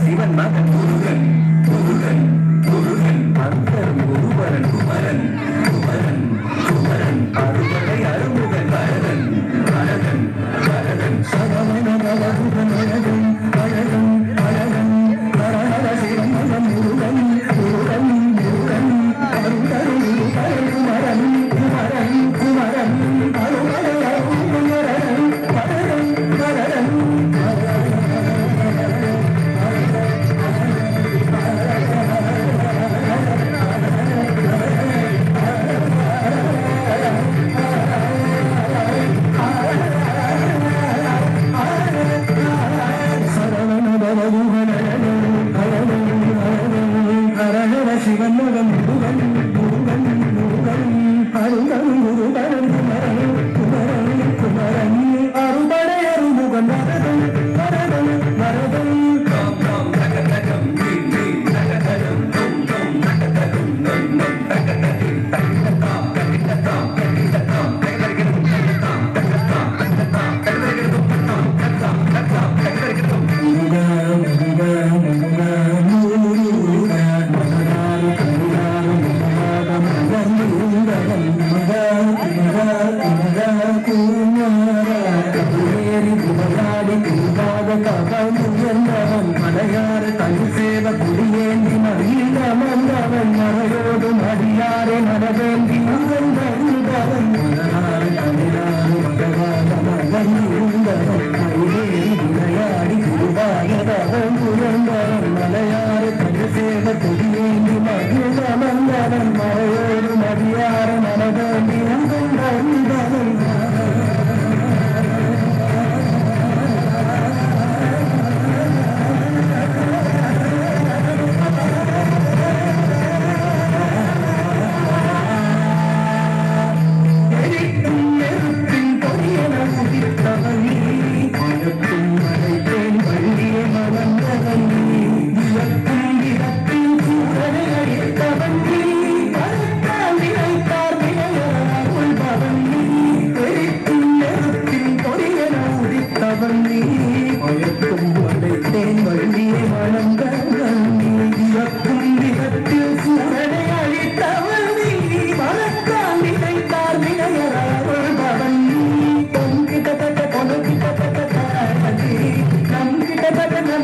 சிவன் மகன் முருகன் முருகன் முருகன் அந்தர் முருகன் குமரன் குமரன் குமரன் அருகலை அருமுகன் வரதன் வரதன் வரதன் சரவண பவமுகன் அழகன் அழகன் அழகன் ஹரஹர சிவன் மகன் முருகன் முருகன் முருகன் அருகரு முருகன் குமரன் குமரன் குமரன் அருகலை அருமுகன் வரதன் வரதன் வரதன் சிவன் மகன் முருகன் முருகன் முருகன் அருகன் முருகன் குமரன் குமரன் குமரன் அருபடை அருமுகன் வரதன் வரதன் வரதன் மலையாறு தனி சேவ குடியேந்தி மகிழ்ந்த மன்னவன் மறையோடு மடியாரை மனவேந்தி